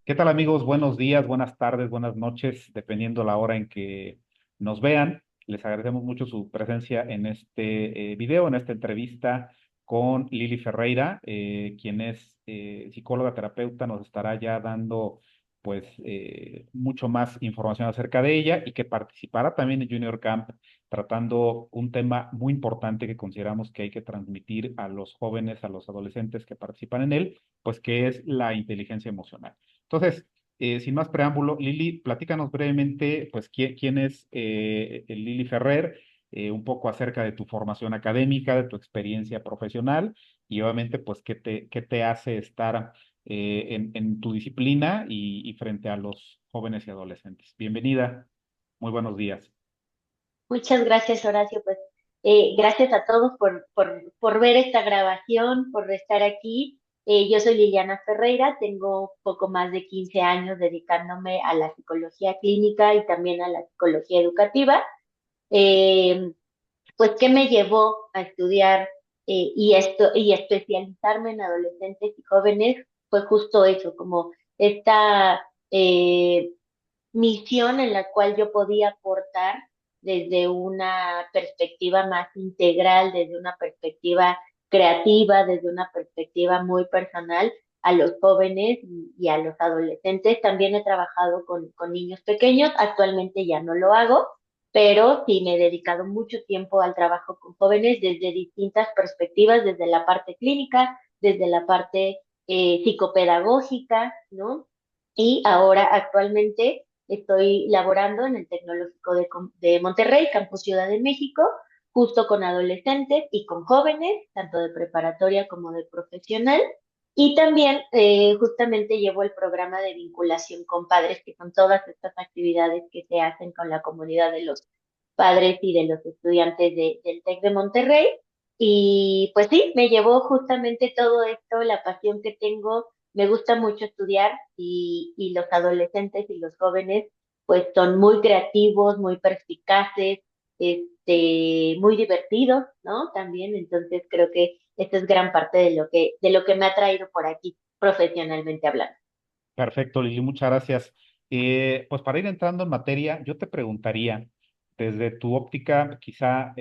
¿Qué tal amigos? Buenos días, buenas tardes, buenas noches, dependiendo la hora en que nos vean. Les agradecemos mucho su presencia en este video, en esta entrevista con Lili Ferreira, quien es psicóloga terapeuta, nos estará ya dando pues mucho más información acerca de ella y que participará también en Junior Camp tratando un tema muy importante que consideramos que hay que transmitir a los jóvenes, a los adolescentes que participan en él, pues que es la inteligencia emocional. Entonces, sin más preámbulo, Lili, platícanos brevemente, pues, quién es Lili Ferrer, un poco acerca de tu formación académica, de tu experiencia profesional y obviamente, pues, qué te hace estar en tu disciplina y frente a los jóvenes y adolescentes. Bienvenida, muy buenos días. Muchas gracias, Horacio. Pues gracias a todos por ver esta grabación, por estar aquí. Yo soy Liliana Ferreira, tengo poco más de 15 años dedicándome a la psicología clínica y también a la psicología educativa. Eh, pues, ¿qué me llevó a estudiar y especializarme en adolescentes y jóvenes? Fue justo eso, como esta misión en la cual yo podía aportar desde una perspectiva más integral, desde una perspectiva creativa, desde una perspectiva muy personal a los jóvenes y a los adolescentes. También he trabajado con niños pequeños, actualmente ya no lo hago, pero sí me he dedicado mucho tiempo al trabajo con jóvenes desde distintas perspectivas, desde la parte clínica, desde la parte psicopedagógica, ¿no? Y ahora actualmente estoy laborando en el Tecnológico de Monterrey, Campus Ciudad de México, justo con adolescentes y con jóvenes, tanto de preparatoria como de profesional. Y también justamente llevo el programa de vinculación con padres, que son todas estas actividades que se hacen con la comunidad de los padres y de los estudiantes del TEC de Monterrey. Y pues sí, me llevó justamente todo esto, la pasión que tengo. Me gusta mucho estudiar y los adolescentes y los jóvenes pues son muy creativos, muy perspicaces, muy divertidos, ¿no? También, entonces creo que esta es gran parte de lo que me ha traído por aquí, profesionalmente hablando. Perfecto, Lili, muchas gracias. Pues para ir entrando en materia, yo te preguntaría, desde tu óptica, quizá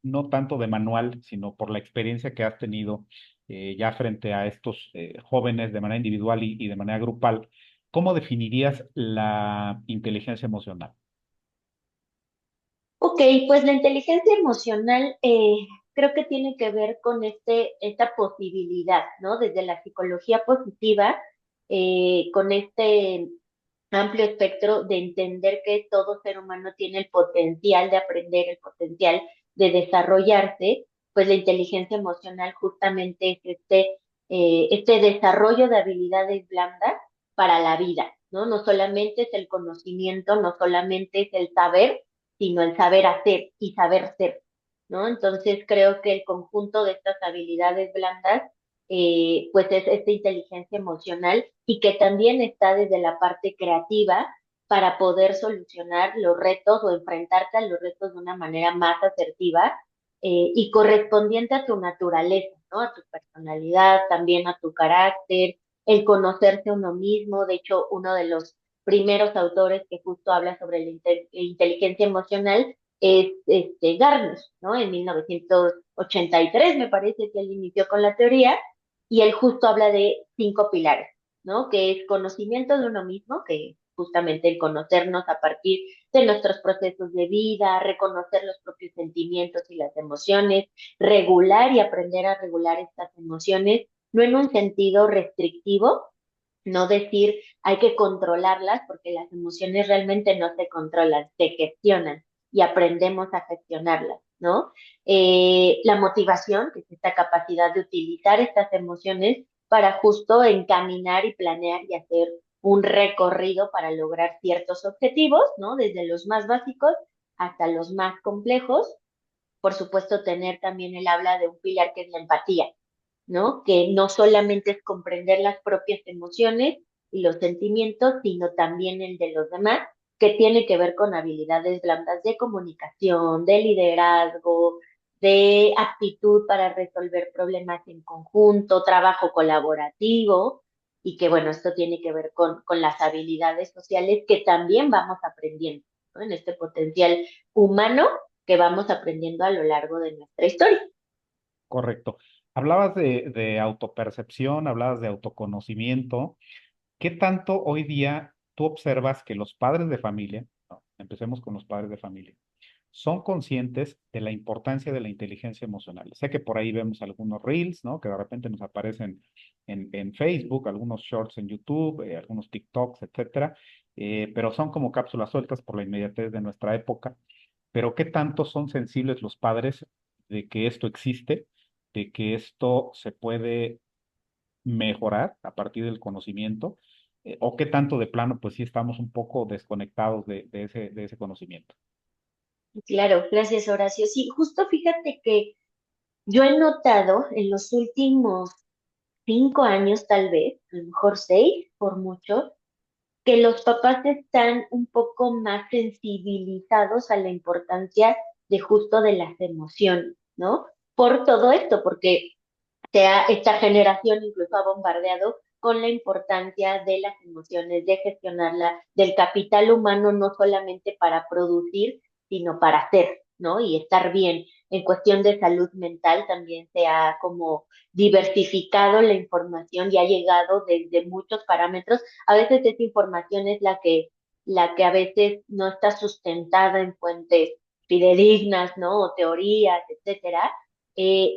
no tanto de manual, sino por la experiencia que has tenido ya frente a estos jóvenes de manera individual y de manera grupal, ¿cómo definirías la inteligencia emocional? Ok, pues la inteligencia emocional creo que tiene que ver con esta posibilidad, ¿no? Desde la psicología positiva, con este amplio espectro de entender que todo ser humano tiene el potencial de aprender, el potencial de desarrollarse, pues la inteligencia emocional justamente es este desarrollo de habilidades blandas para la vida, ¿no? No solamente es el conocimiento, no solamente es el saber, sino el saber hacer y saber ser, ¿no? Entonces creo que el conjunto de estas habilidades blandas pues es esta inteligencia emocional y que también está desde la parte creativa para poder solucionar los retos o enfrentarte a los retos de una manera más asertiva y correspondiente a tu naturaleza, ¿no? A tu personalidad, también a tu carácter, el conocerse uno mismo. De hecho, uno de los primeros autores que justo habla sobre la inteligencia emocional es Gardner, ¿no? En 1983 me parece que él inició con la teoría y él justo habla de 5 pilares, ¿no? Que es conocimiento de uno mismo, que justamente el conocernos a partir de nuestros procesos de vida, reconocer los propios sentimientos y las emociones, regular y aprender a regular estas emociones, no en un sentido restrictivo, no decir hay que controlarlas, porque las emociones realmente no se controlan, se gestionan y aprendemos a gestionarlas, ¿no? La motivación, que es esta capacidad de utilizar estas emociones para justo encaminar y planear y hacer un recorrido para lograr ciertos objetivos, ¿no? Desde los más básicos hasta los más complejos. Por supuesto, tener también el habla de un pilar que es la empatía, ¿no? Que no solamente es comprender las propias emociones y los sentimientos, sino también el de los demás, que tiene que ver con habilidades blandas de comunicación, de liderazgo, de aptitud para resolver problemas en conjunto, trabajo colaborativo. y que bueno, esto tiene que ver con las habilidades sociales que también vamos aprendiendo, ¿no? En este potencial humano que vamos aprendiendo a lo largo de nuestra historia. Correcto. Hablabas de autopercepción, hablabas de autoconocimiento. ¿Qué tanto hoy día tú observas que los padres de familia, no, empecemos con los padres de familia, son conscientes de la importancia de la inteligencia emocional? Sé que por ahí vemos algunos reels, ¿no? Que de repente nos aparecen en Facebook, algunos shorts en YouTube, algunos TikToks, etcétera, pero son como cápsulas sueltas por la inmediatez de nuestra época. Pero ¿qué tanto son sensibles los padres de que esto existe, de que esto se puede mejorar a partir del conocimiento? ¿O qué tanto de plano, pues sí estamos un poco desconectados de ese conocimiento? Claro, gracias Horacio. Sí, justo fíjate que yo he notado en los últimos 5 años tal vez, a lo mejor 6 por mucho, que los papás están un poco más sensibilizados a la importancia de justo de las emociones, ¿no? Por todo esto, porque esta generación incluso ha bombardeado con la importancia de las emociones, de gestionarla, del capital humano, no solamente para producir, sino para hacer, ¿no? Y estar bien. En cuestión de salud mental también se ha como diversificado la información y ha llegado desde muchos parámetros. A veces esa información es la que a veces no está sustentada en fuentes fidedignas, ¿no? O teorías, etcétera,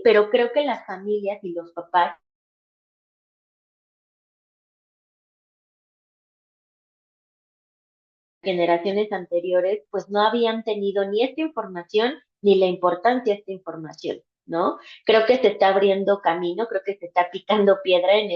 pero creo que las familias y los papás, generaciones anteriores, pues no habían tenido ni esta información ni la importancia de esta información, ¿no? Creo que se está abriendo camino, creo que se está picando piedra en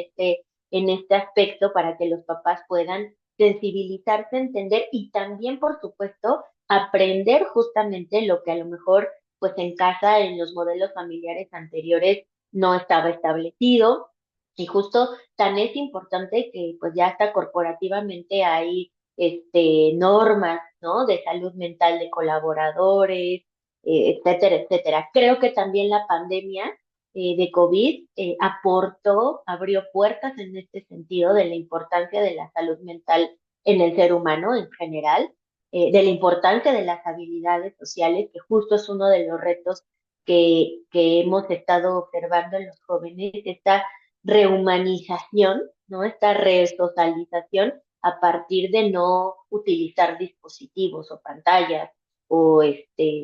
este aspecto para que los papás puedan sensibilizarse, entender y también, por supuesto, aprender justamente lo que a lo mejor, pues en casa, en los modelos familiares anteriores, no estaba establecido. Y justo tan es importante que pues ya hasta corporativamente hay normas, ¿no? De salud mental de colaboradores, etcétera, etcétera. Creo que también la pandemia de COVID aportó, abrió puertas en este sentido de la importancia de la salud mental en el ser humano en general, de la importancia de las habilidades sociales, que justo es uno de los retos que hemos estado observando en los jóvenes, esta rehumanización, ¿no? Esta resocialización a partir de no utilizar dispositivos o pantallas o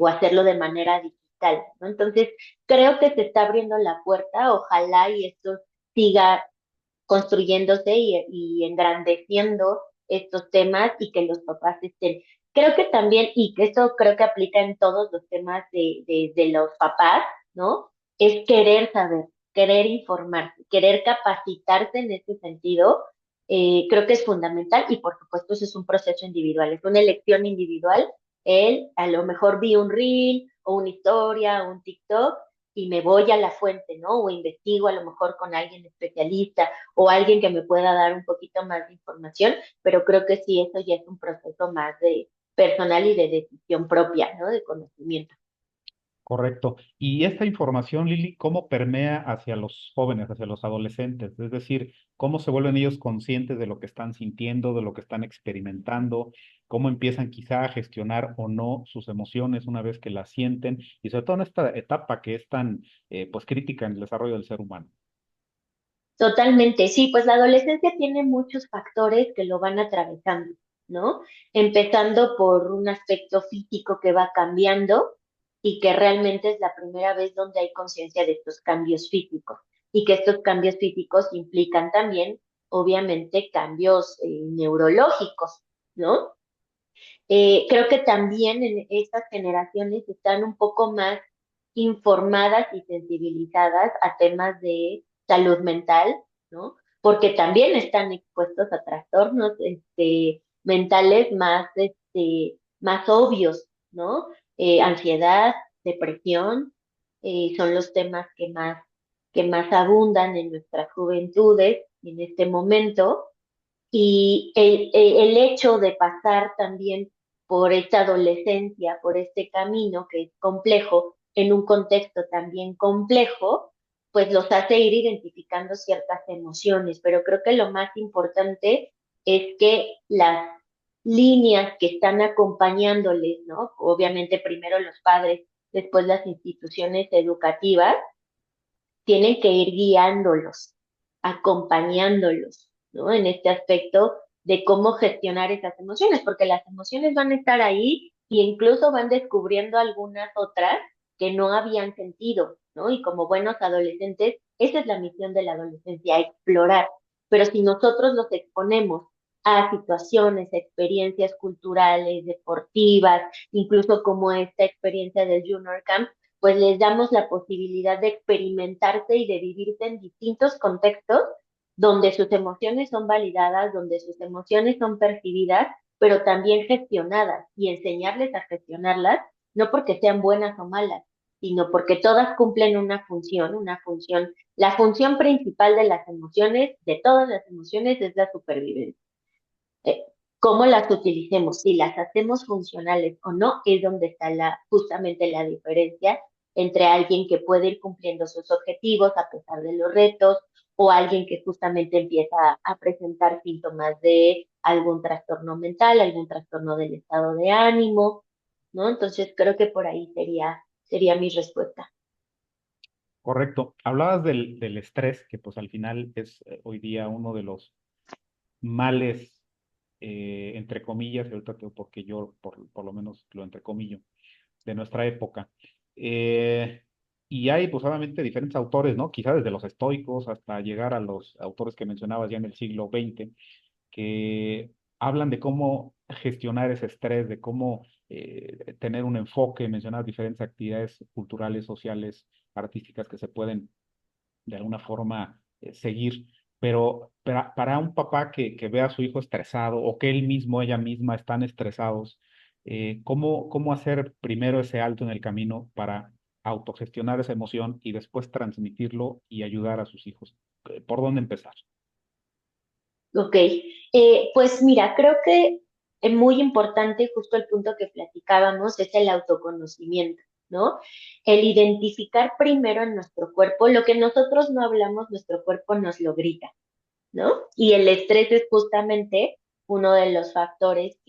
hacerlo de manera digital, ¿no? Entonces, creo que se está abriendo la puerta, ojalá y esto siga construyéndose y engrandeciendo estos temas y que los papás estén. Creo que también, y que esto creo que aplica en todos los temas de los papás, ¿no? Es querer saber, querer informarse, querer capacitarse en ese sentido. Creo que es fundamental y por supuesto eso es un proceso individual, es una elección individual. Él a lo mejor vi un reel o una historia o un TikTok y me voy a la fuente, ¿no? O investigo a lo mejor con alguien especialista o alguien que me pueda dar un poquito más de información, pero creo que sí, eso ya es un proceso más de personal y de decisión propia, ¿no? De conocimiento. Correcto. Y esta información, Lili, ¿cómo permea hacia los jóvenes, hacia los adolescentes? Es decir, ¿cómo se vuelven ellos conscientes de lo que están sintiendo, de lo que están experimentando? ¿Cómo empiezan quizá a gestionar o no sus emociones una vez que las sienten? Y sobre todo en esta etapa que es tan, pues, crítica en el desarrollo del ser humano. Totalmente, sí, pues la adolescencia tiene muchos factores que lo van atravesando, ¿no? Empezando por un aspecto físico que va cambiando y que realmente es la primera vez donde hay conciencia de estos cambios físicos y que estos cambios físicos implican también, obviamente, cambios neurológicos, ¿no? Creo que también en estas generaciones están un poco más informadas y sensibilizadas a temas de salud mental, ¿no? Porque también están expuestos a trastornos mentales más obvios, ¿no? Ansiedad, depresión, son los temas que más abundan en nuestras juventudes en este momento y el hecho de pasar también por esta adolescencia, por este camino que es complejo, en un contexto también complejo, pues los hace ir identificando ciertas emociones, pero creo que lo más importante es que las líneas que están acompañándoles, ¿no? Obviamente primero los padres, después las instituciones educativas, tienen que ir guiándolos, acompañándolos, ¿no? En este aspecto de cómo gestionar esas emociones, porque las emociones van a estar ahí e incluso van descubriendo algunas otras que no habían sentido, ¿no? Y como buenos adolescentes, esa es la misión de la adolescencia, explorar. Pero si nosotros los exponemos a situaciones, experiencias culturales, deportivas, incluso como esta experiencia del Junior Camp, pues les damos la posibilidad de experimentarse y de vivirse en distintos contextos donde sus emociones son validadas, donde sus emociones son percibidas, pero también gestionadas y enseñarles a gestionarlas, no porque sean buenas o malas, sino porque todas cumplen una función. La función principal de las emociones, de todas las emociones, es la supervivencia. eh, Cómo las utilicemos, si las hacemos funcionales o no, es donde está justamente la diferencia entre alguien que puede ir cumpliendo sus objetivos a pesar de los retos o alguien que justamente empieza a presentar síntomas de algún trastorno mental, algún trastorno del estado de ánimo, ¿no? Entonces creo que por ahí sería mi respuesta. Correcto. Hablabas del estrés, que pues al final es hoy día uno de los males, entre comillas, y ahorita porque yo por lo menos lo entrecomillo, de nuestra época. Eh, y hay pues obviamente diferentes autores, ¿no? Quizás desde los estoicos hasta llegar a los autores que mencionabas ya en el siglo XX, que hablan de cómo gestionar ese estrés, de cómo tener un enfoque, mencionar diferentes actividades culturales, sociales, artísticas que se pueden de alguna forma seguir. Pero para un papá que ve a su hijo estresado o que él mismo, ella misma están estresados, ¿cómo hacer primero ese alto en el camino para autogestionar esa emoción y después transmitirlo y ayudar a sus hijos? ¿Por dónde empezar? Ok, pues mira, creo que es muy importante justo el punto que platicábamos, es el autoconocimiento, ¿no? El identificar primero en nuestro cuerpo lo que nosotros no hablamos, nuestro cuerpo nos lo grita, ¿no? Y el estrés es justamente uno de los factores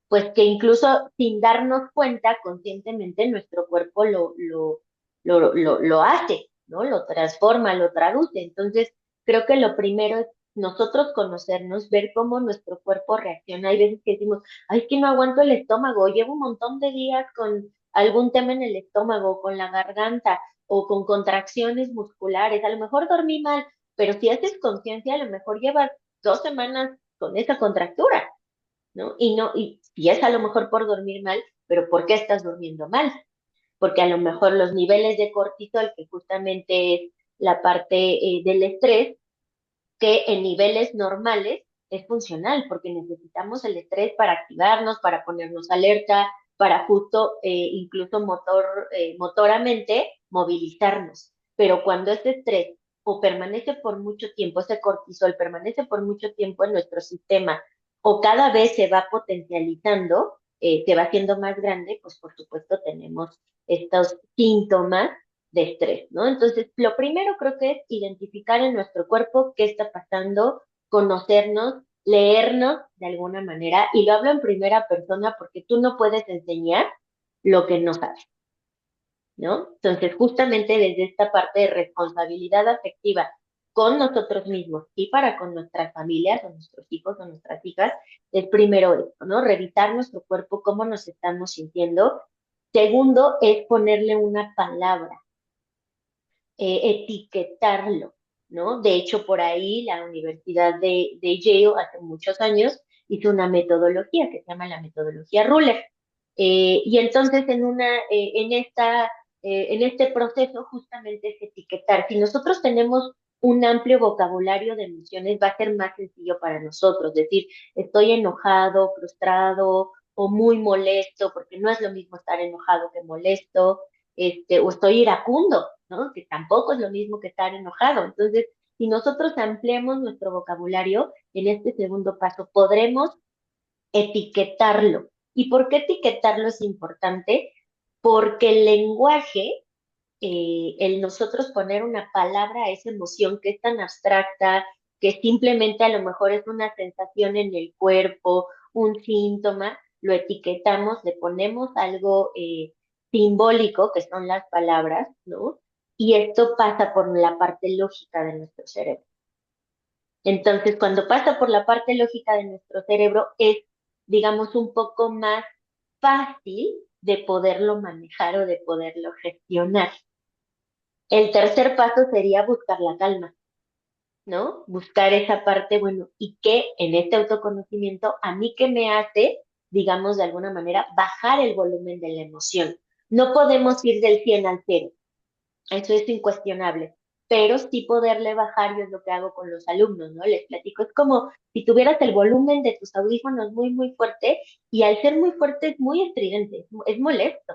pues que incluso sin darnos cuenta conscientemente, nuestro cuerpo lo hace, ¿no? Lo transforma, lo traduce. Entonces, creo que lo primero es nosotros conocernos, ver cómo nuestro cuerpo reacciona. Hay veces que decimos, ay, es que no aguanto el estómago, llevo un montón de días con algún tema en el estómago, con la garganta o con contracciones musculares, a lo mejor dormí mal, pero si haces conciencia, a lo mejor llevas 2 semanas con esa contractura, ¿no? Y si es a lo mejor por dormir mal, pero ¿por qué estás durmiendo mal? Porque a lo mejor los niveles de cortisol, que justamente es la parte del estrés, que en niveles normales es funcional, porque necesitamos el estrés para activarnos, para ponernos alerta, para justo incluso motoramente movilizarnos. Pero cuando ese estrés o permanece por mucho tiempo, ese cortisol permanece por mucho tiempo en nuestro sistema o cada vez se va potencializando, se va haciendo más grande, pues por supuesto tenemos estos síntomas de estrés, ¿no? Entonces, lo primero creo que es identificar en nuestro cuerpo qué está pasando, conocernos, leernos de alguna manera, y lo hablo en primera persona porque tú no puedes enseñar lo que no sabes, ¿no? Entonces, justamente desde esta parte de responsabilidad afectiva con nosotros mismos y para con nuestras familias o nuestros hijos o nuestras hijas, es primero esto, ¿no? Revisar nuestro cuerpo, cómo nos estamos sintiendo. Segundo, es ponerle una palabra, etiquetarlo, ¿no? De hecho, por ahí la Universidad de Yale hace muchos años hizo una metodología que se llama la metodología Ruler. Y entonces en este proceso justamente es etiquetar. Si nosotros tenemos un amplio vocabulario de emociones, va a ser más sencillo para nosotros decir, estoy enojado, frustrado o muy molesto, porque no es lo mismo estar enojado que molesto, o estoy iracundo, ¿no? Que tampoco es lo mismo que estar enojado. Entonces, si nosotros ampliamos nuestro vocabulario, en este segundo paso podremos etiquetarlo. ¿Y por qué etiquetarlo es importante? Porque el lenguaje el nosotros poner una palabra a esa emoción que es tan abstracta, que simplemente a lo mejor es una sensación en el cuerpo, un síntoma, lo etiquetamos, le ponemos algo simbólico, que son las palabras, ¿no? Y esto pasa por la parte lógica de nuestro cerebro. Entonces, cuando pasa por la parte lógica de nuestro cerebro, es, digamos, un poco más fácil de poderlo manejar o de poderlo gestionar. El tercer paso sería buscar la calma, ¿no? Buscar esa parte, bueno, y que en este autoconocimiento, a mí qué me hace, digamos, de alguna manera, bajar el volumen de la emoción. No podemos ir del 100 al 0, eso es incuestionable, pero sí poderle bajar, yo es lo que hago con los alumnos, ¿no? Les platico, es como si tuvieras el volumen de tus audífonos muy, muy fuerte y al ser muy fuerte es muy estridente, es molesto.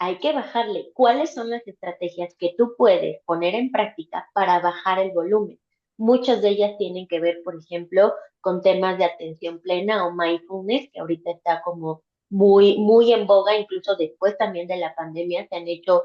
Hay que bajarle. ¿Cuáles son las estrategias que tú puedes poner en práctica para bajar el volumen? Muchas de ellas tienen que ver, por ejemplo, con temas de atención plena o mindfulness, que ahorita está como muy, muy en boga, incluso después también de la pandemia se han hecho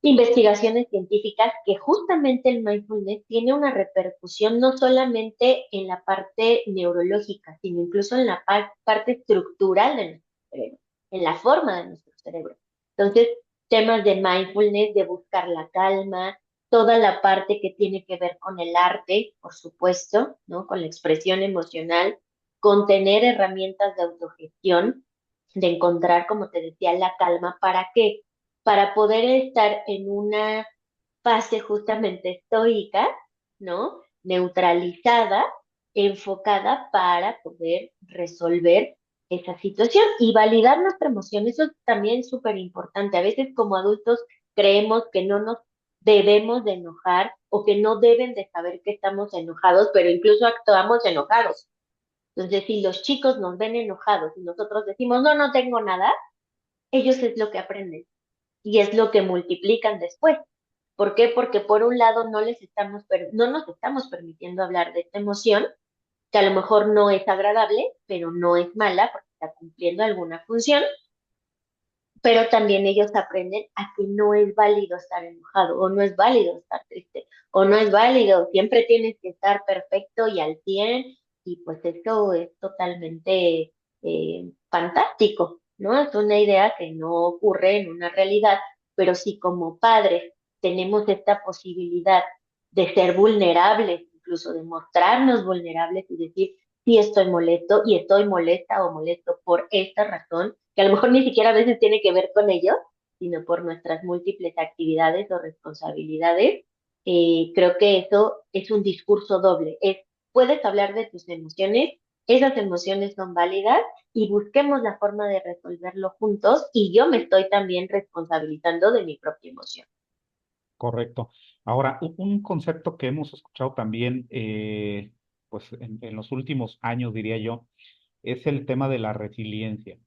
investigaciones científicas que justamente el mindfulness tiene una repercusión no solamente en la parte neurológica, sino incluso en la parte estructural de nuestro cerebro, en la forma de nuestro cerebro. Entonces, temas de mindfulness, de buscar la calma, toda la parte que tiene que ver con el arte, por supuesto, ¿no? Con la expresión emocional, con tener herramientas de autogestión, de encontrar, como te decía, la calma. ¿Para qué? Para poder estar en una fase justamente estoica, ¿no? Neutralizada, enfocada para poder resolver esa situación y validar nuestra emoción. Eso es también súper importante. A veces como adultos creemos que no nos debemos de enojar o que no deben de saber que estamos enojados, pero incluso actuamos enojados. Entonces, si los chicos nos ven enojados y nosotros decimos, no, no tengo nada, ellos es lo que aprenden y es lo que multiplican después. ¿Por qué? Porque por un lado no nos estamos permitiendo hablar de esta emoción, que a lo mejor no es agradable, pero no es mala porque está cumpliendo alguna función, pero también ellos aprenden a que no es válido estar enojado o no es válido estar triste o no es válido, siempre tienes que estar perfecto y al 100 y pues eso es totalmente fantástico, ¿no? Es una idea que no ocurre en una realidad, pero si como padres tenemos esta posibilidad de ser vulnerables, incluso de mostrarnos vulnerables y decir, sí estoy molesto y estoy molesta o molesto por esta razón, que a lo mejor ni siquiera a veces tiene que ver con ello, sino por nuestras múltiples actividades o responsabilidades. Creo que eso es un discurso doble. Puedes hablar de tus emociones, esas emociones son válidas y busquemos la forma de resolverlo juntos y yo me estoy también responsabilizando de mi propia emoción. Correcto. Ahora, un concepto que hemos escuchado también, pues en los últimos años, diría yo, es el tema de la resiliencia.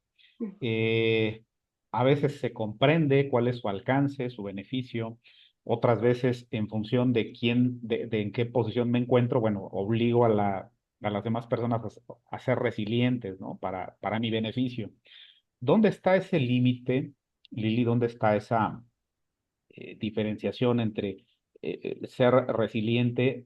Eh, a veces se comprende cuál es su alcance, su beneficio, otras veces en función de quién, de en qué posición me encuentro, bueno, obligo a las demás personas a ser resilientes, ¿no? Para mi beneficio. ¿Dónde está ese límite, Lili? ¿Dónde está esa diferenciación entre ser resiliente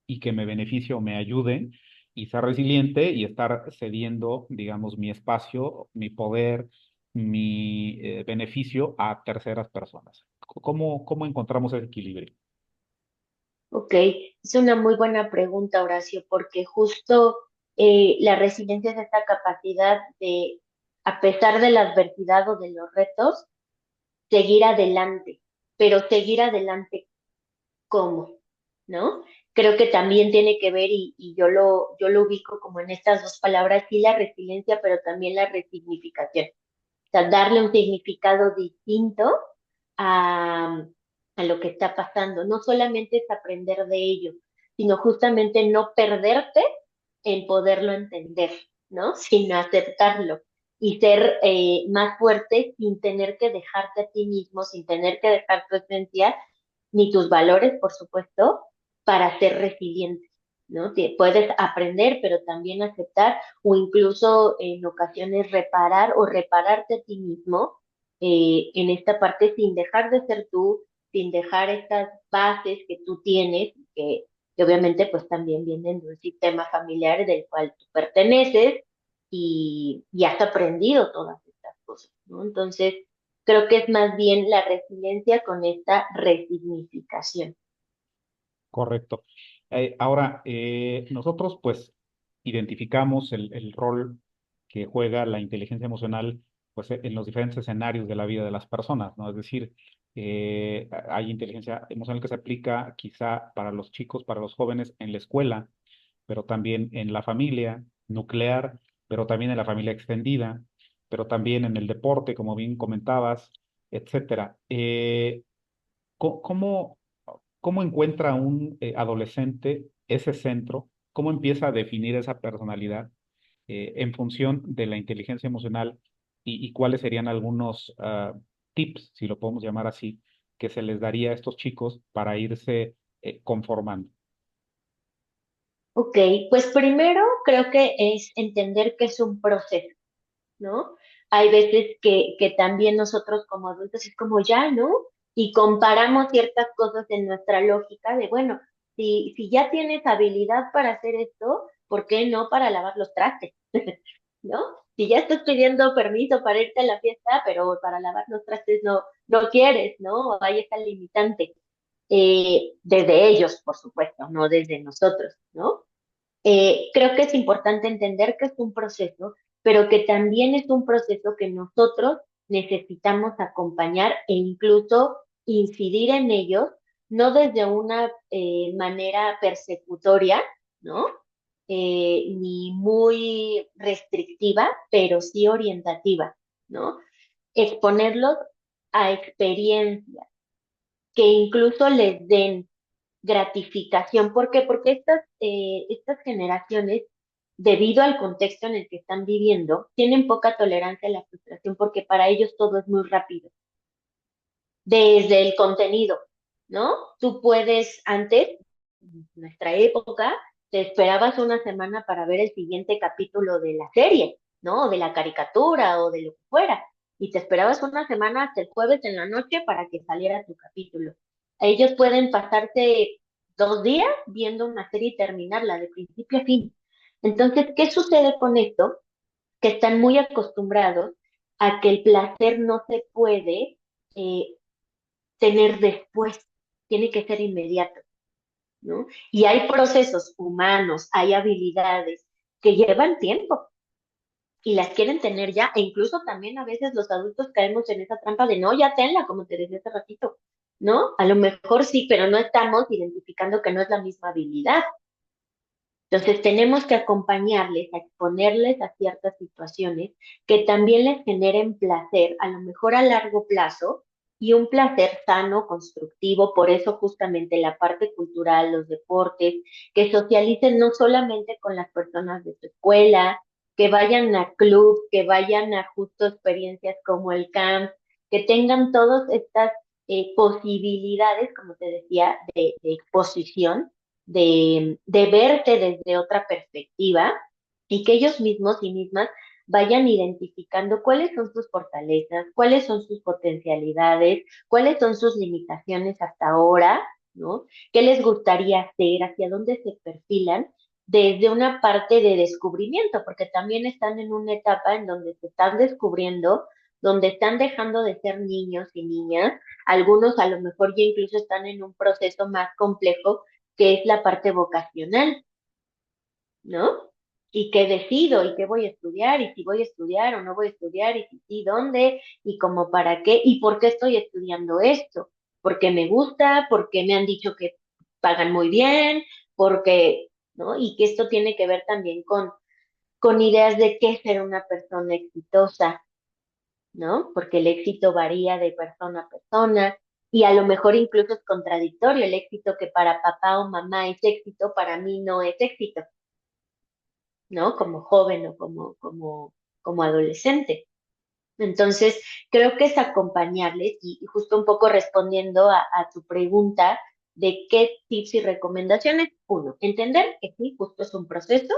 y que me beneficie o me ayude, y ser resiliente y estar cediendo, digamos, mi espacio, mi poder, mi beneficio a terceras personas? ¿Cómo encontramos ese equilibrio? Ok, es una muy buena pregunta, Horacio, porque justo la resiliencia es esta capacidad de, a pesar de la adversidad o de los retos, seguir adelante, pero seguir adelante cómo, ¿no? Creo que también tiene que ver, y yo lo ubico como en estas dos palabras, sí la resiliencia, pero también la resignificación. O sea, darle un significado distinto a, a lo que está pasando. No solamente es aprender de ello, sino justamente no perderte en poderlo entender, ¿no? Sino aceptarlo y ser más fuerte sin tener que dejarte a ti mismo, sin tener que dejar tu esencia, ni tus valores, por supuesto, para ser resiliente, ¿no? Puedes aprender, pero también aceptar o incluso en ocasiones reparar o repararte a ti mismo en esta parte sin dejar de ser tú, sin dejar estas bases que tú tienes, que obviamente pues también vienen de un sistema familiar del cual tú perteneces y has aprendido todas estas cosas, ¿no? Entonces, creo que es más bien la resiliencia con esta resignificación. Correcto. Ahora, nosotros pues identificamos el rol que juega la inteligencia emocional pues en los diferentes escenarios de la vida de las personas, ¿no? Es decir, hay inteligencia emocional que se aplica quizá para los chicos, para los jóvenes en la escuela, pero también en la familia nuclear, pero también en la familia extendida, pero también en el deporte, como bien comentabas, etcétera. ¿Cómo, cómo encuentra un adolescente ese centro? ¿Cómo empieza a definir esa personalidad en función de la inteligencia emocional y cuáles serían algunos tips, si lo podemos llamar así, que se les daría a estos chicos para irse conformando? Ok, pues primero creo que es entender que es un proceso, ¿no? Hay veces que también nosotros como adultos es como ya, ¿no? Y comparamos ciertas cosas en nuestra lógica de, bueno, si ya tienes habilidad para hacer esto, ¿por qué no para lavar los trastes? ¿No? Si ya estás pidiendo permiso para irte a la fiesta, pero para lavar los trastes no quieres, ¿no? Ahí está el limitante. Desde ellos, por supuesto, no desde nosotros, ¿no? Creo que es importante entender que es un proceso, pero que también es un proceso que nosotros necesitamos acompañar e incluso incidir en ellos, no desde una manera persecutoria, ¿no? Ni muy restrictiva, pero sí orientativa, ¿no? Exponerlos a experiencias que incluso les den gratificación. ¿Por qué? Porque estas generaciones, debido al contexto en el que están viviendo, tienen poca tolerancia a la frustración porque para ellos todo es muy rápido. Desde el contenido, ¿no? Tú puedes, antes, en nuestra época, te esperabas una semana para ver el siguiente capítulo de la serie, ¿no? O de la caricatura o de lo que fuera. Y te esperabas una semana hasta el jueves en la noche para que saliera tu capítulo. Ellos pueden pasarse 2 días viendo una serie y terminarla de principio a fin. Entonces, ¿qué sucede con esto? Que están muy acostumbrados a que el placer no se puede eh, tener después, tiene que ser inmediato, ¿no? Y hay procesos humanos, hay habilidades que llevan tiempo y las quieren tener ya, e incluso también a veces los adultos caemos en esa trampa de no, ya tenla, como te decía hace ratito, ¿no? A lo mejor sí, pero no estamos identificando que no es la misma habilidad. Entonces tenemos que acompañarles, a exponerles a ciertas situaciones que también les generen placer, a lo mejor a largo plazo, y un placer sano, constructivo. Por eso justamente la parte cultural, los deportes, que socialicen no solamente con las personas de su escuela, que vayan a club, que vayan a justo experiencias como el camp, que tengan todas estas posibilidades, como te decía, de exposición de verte desde otra perspectiva y que ellos mismos y mismas vayan identificando cuáles son sus fortalezas, cuáles son sus potencialidades, cuáles son sus limitaciones hasta ahora, ¿no? ¿Qué les gustaría hacer? ¿Hacia dónde se perfilan? Desde una parte de descubrimiento, porque también están en una etapa en donde se están descubriendo, donde están dejando de ser niños y niñas, algunos a lo mejor ya incluso están en un proceso más complejo que es la parte vocacional, ¿no? Y qué decido, y qué voy a estudiar, y si voy a estudiar o no voy a estudiar, y si sí, dónde, y como para qué, y por qué estoy estudiando esto. Porque me gusta, porque me han dicho que pagan muy bien, porque, ¿no? Y que esto tiene que ver también con ideas de qué es ser una persona exitosa, ¿no? Porque el éxito varía de persona a persona y a lo mejor incluso es contradictorio. El éxito que para papá o mamá es éxito, para mí no es éxito, ¿no? Como joven o como adolescente. Entonces, creo que es acompañarles y justo un poco respondiendo a tu pregunta de qué tips y recomendaciones. Uno, entender que sí, justo es un proceso,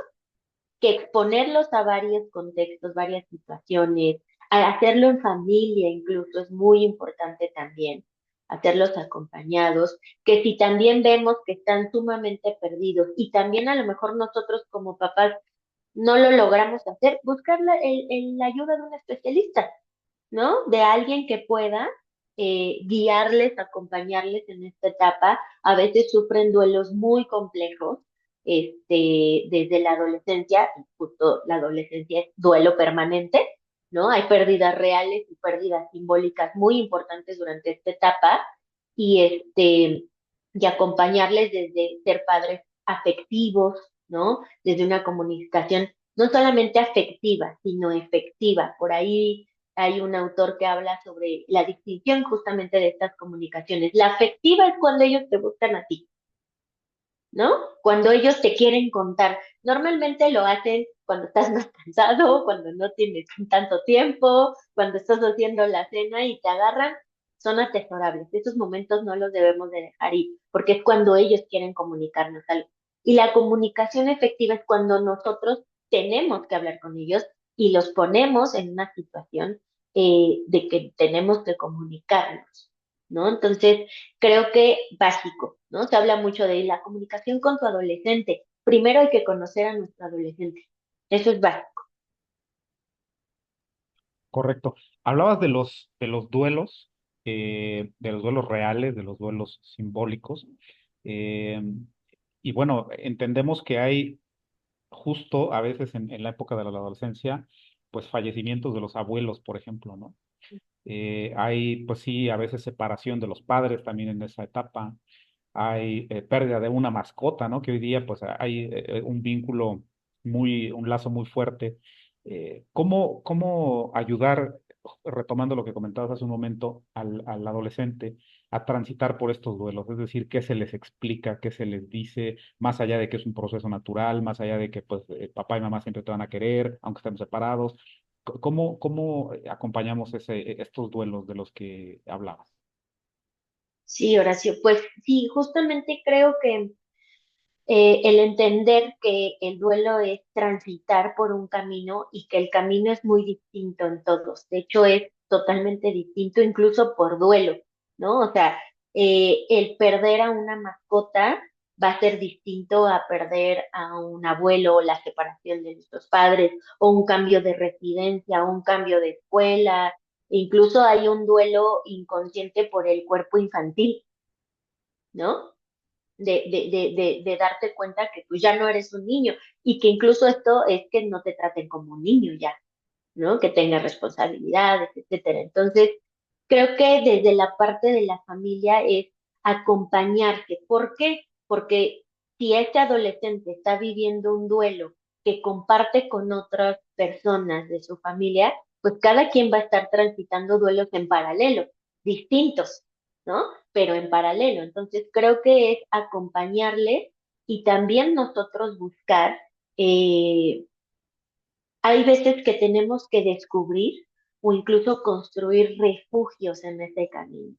que exponerlos a varios contextos, varias situaciones, Hacerlo en familia incluso es muy importante también, hacerlos acompañados, que si también vemos que están sumamente perdidos y también a lo mejor nosotros como papás no lo logramos hacer, buscar la ayuda de un especialista, ¿no? De alguien que pueda guiarles, acompañarles en esta etapa. A veces sufren duelos muy complejos, desde la adolescencia, y justo la adolescencia es duelo permanente, ¿no? Hay pérdidas reales y pérdidas simbólicas muy importantes durante esta etapa, y y acompañarles desde ser padres afectivos, ¿no? Desde una comunicación no solamente afectiva, sino efectiva. Por ahí hay un autor que habla sobre la distinción justamente de estas comunicaciones. La afectiva es cuando ellos te buscan a ti, ¿no? Cuando ellos te quieren contar. Normalmente lo hacen cuando estás más cansado, cuando no tienes tanto tiempo, cuando estás haciendo la cena y te agarran, son atesorables. Esos momentos no los debemos de dejar ir, porque es cuando ellos quieren comunicarnos algo. Y la comunicación efectiva es cuando nosotros tenemos que hablar con ellos y los ponemos en una situación de que tenemos que comunicarnos, ¿no? Entonces, creo que básico, ¿no? Se habla mucho de la comunicación con tu adolescente. Primero hay que conocer a nuestro adolescente. Eso es básico. Correcto. Hablabas de los duelos reales, de los duelos simbólicos. eh, y bueno, entendemos que hay justo a veces en la época de la adolescencia, pues fallecimientos de los abuelos, por ejemplo, ¿no? Hay, pues sí, a veces separación de los padres también en esa etapa. Hay pérdida de una mascota, ¿no? Que hoy día, pues hay un vínculo un lazo muy fuerte. ¿Cómo ayudar, retomando lo que comentabas hace un momento, al adolescente a transitar por estos duelos? Es decir, ¿qué se les explica, qué se les dice, más allá de que es un proceso natural, más allá de que, pues, papá y mamá siempre te van a querer, aunque estemos separados? ¿Cómo acompañamos estos duelos de los que hablabas? Sí, Horacio, pues sí, justamente creo que el entender que el duelo es transitar por un camino y que el camino es muy distinto en todos. De hecho, es totalmente distinto incluso por duelo, ¿no? O sea, el perder a una mascota va a ser distinto a perder a un abuelo o la separación de nuestros padres o un cambio de residencia o un cambio de escuela. Incluso hay un duelo inconsciente por el cuerpo infantil, ¿no? De darte cuenta que tú ya no eres un niño y que incluso esto es que no te traten como un niño ya, ¿no? Que tengas responsabilidades, etcétera. Entonces, creo que desde la parte de la familia es acompañarte. ¿Por qué? Porque si este adolescente está viviendo un duelo que comparte con otras personas de su familia, pues cada quien va a estar transitando duelos en paralelo, distintos, ¿no? Pero en paralelo. Entonces, creo que es acompañarle y también nosotros buscar hay veces que tenemos que descubrir o incluso construir refugios en ese camino,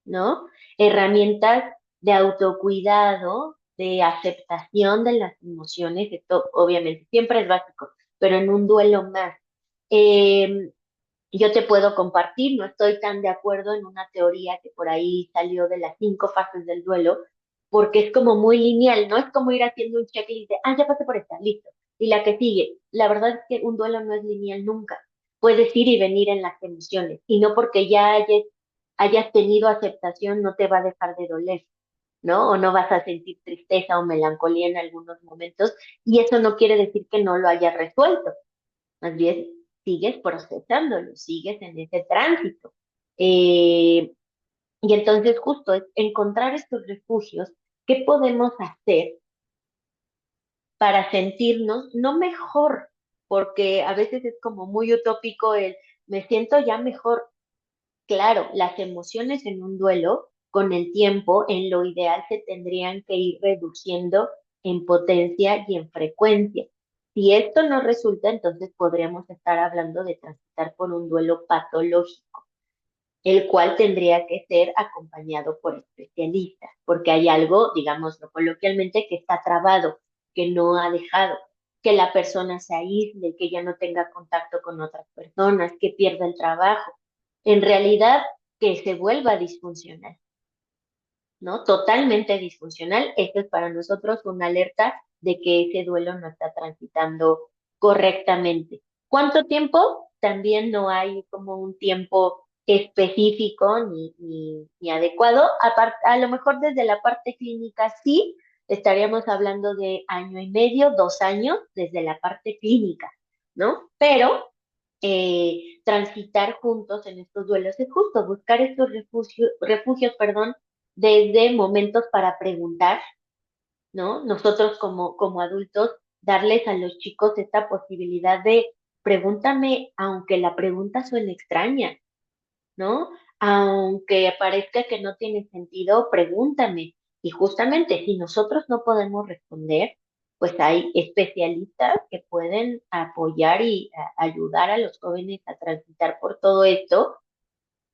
¿no? Herramientas de autocuidado, de aceptación de las emociones, esto obviamente siempre es básico, pero en un duelo más. Eh, yo te puedo compartir, no estoy tan de acuerdo en una teoría que por ahí salió de las 5 fases del duelo, porque es como muy lineal, ¿no? Es como ir haciendo un checklist de, ya pasé por esta, listo. Y la que sigue, la verdad es que un duelo no es lineal nunca. Puedes ir y venir en las emociones, y no porque ya hayas tenido aceptación, no te va a dejar de doler, ¿no? O no vas a sentir tristeza o melancolía en algunos momentos, y eso no quiere decir que no lo hayas resuelto. Más bien, sigues procesándolo, sigues en ese tránsito. Eh, y entonces justo es encontrar estos refugios, ¿qué podemos hacer para sentirnos no mejor? Porque a veces es como muy utópico el me siento ya mejor. Claro, las emociones en un duelo, con el tiempo, en lo ideal se tendrían que ir reduciendo en potencia y en frecuencia. Si esto no resulta, entonces podríamos estar hablando de transitar por un duelo patológico, el cual tendría que ser acompañado por especialistas, porque hay algo, digámoslo coloquialmente, que está trabado, que no ha dejado. que la persona se aísle, que ya no tenga contacto con otras personas, que pierda el trabajo. En realidad, que se vuelva disfuncional, ¿no? Totalmente disfuncional. Esto es para nosotros una alerta de que ese duelo no está transitando correctamente. ¿Cuánto tiempo? También no hay como un tiempo específico ni adecuado. A lo mejor desde la parte clínica sí, estaríamos hablando de año y medio, 2 años desde la parte clínica, ¿no? Pero transitar juntos en estos duelos es justo buscar estos refugios, perdón, desde momentos para preguntar, ¿no? Nosotros como adultos, darles a los chicos esta posibilidad de pregúntame, aunque la pregunta suene extraña, ¿no? Aunque parezca que no tiene sentido, pregúntame. Y justamente si nosotros no podemos responder, pues hay especialistas que pueden apoyar y ayudar a los jóvenes a transitar por todo esto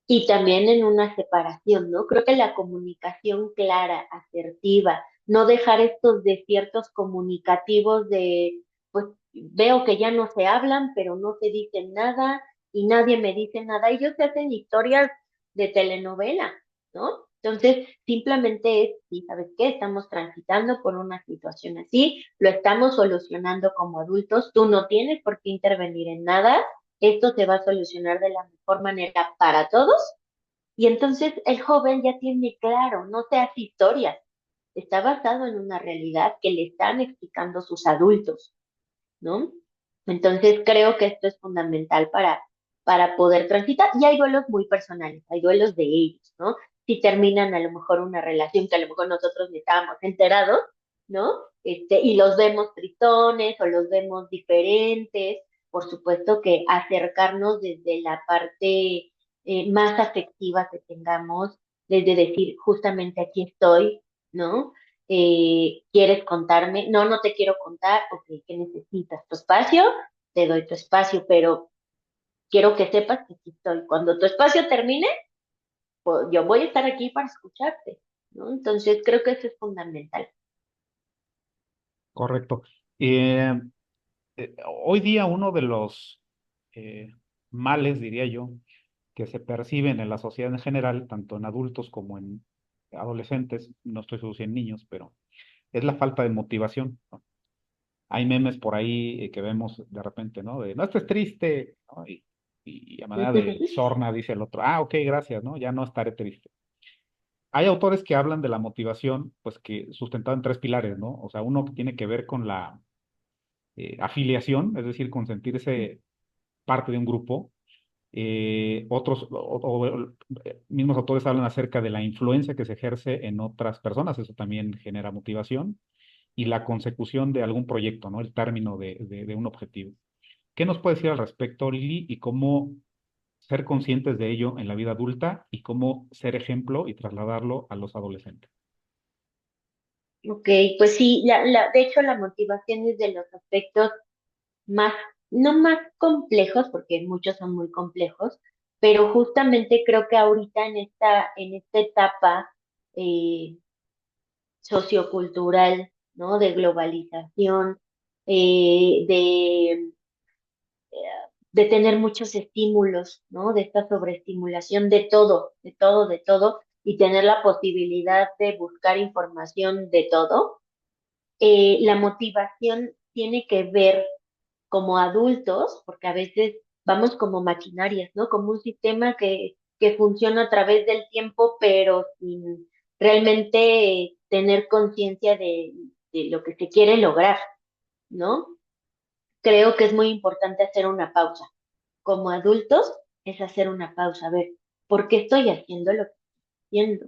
y también en una separación, ¿no? Creo que la comunicación clara, asertiva, no dejar estos desiertos comunicativos de, pues veo que ya no se hablan, pero no se dicen nada y nadie me dice nada. Ellos se hacen historias de telenovela, ¿no? Entonces, simplemente es, sí, ¿sabes qué? Estamos transitando por una situación así, lo estamos solucionando como adultos, tú no tienes por qué intervenir en nada, esto se va a solucionar de la mejor manera para todos. Y entonces el joven ya tiene claro, no se hace historias, está basado en una realidad que le están explicando sus adultos, ¿no? Entonces creo que esto es fundamental para poder transitar. Y hay duelos muy personales, hay duelos de ellos, ¿no? Si terminan a lo mejor una relación que a lo mejor nosotros ni estábamos enterados, ¿no? Y los vemos tristones o los vemos diferentes, por supuesto que acercarnos desde la parte más afectiva que tengamos, desde decir, justamente aquí estoy, ¿no? ¿Quieres contarme? No, no te quiero contar, ok, ¿qué necesitas? ¿Tu espacio? Te doy tu espacio, pero quiero que sepas que aquí estoy. Cuando tu espacio termine, pues yo voy a estar aquí para escucharte, ¿no? Entonces creo que eso es fundamental. Correcto. Eh, Hoy día uno de los eh, males, diría yo, que se perciben en la sociedad en general, tanto en adultos como en adolescentes, no estoy seguro si en niños, pero es la falta de motivación, ¿no? Hay memes por ahí que vemos de repente, ¿no? De no estés triste, ¿no? Y a manera de sorna dice el otro, ah, ok, gracias, ¿no? Ya no estaré triste. Hay autores que hablan de la motivación, pues que sustentado en tres pilares, ¿no? O sea, uno que tiene que ver con la afiliación, es decir, con sentirse parte de un grupo. Otros mismos autores hablan acerca de la influencia que se ejerce en otras personas, eso también genera motivación, y la consecución de algún proyecto, ¿no? El término de un objetivo. ¿Qué nos puede decir al respecto, Lili, y cómo ser conscientes de ello en la vida adulta y cómo ser ejemplo y trasladarlo a los adolescentes? Ok, pues sí, de hecho la motivación es de los aspectos más, no más complejos, porque muchos son muy complejos, pero justamente creo que ahorita en esta etapa eh, sociocultural, ¿no? De globalización, de de tener muchos estímulos, ¿no? De esta sobreestimulación de todo, de todo, y tener la posibilidad de buscar información de todo. La motivación tiene que ver como adultos, porque a veces vamos como maquinarias, ¿no? Como un sistema que funciona a través del tiempo, pero sin realmente tener conciencia de lo que se quiere lograr, ¿no? Creo que es muy importante hacer una pausa como adultos es hacer una pausa, a ver, ¿por qué estoy haciendo lo que estoy haciendo?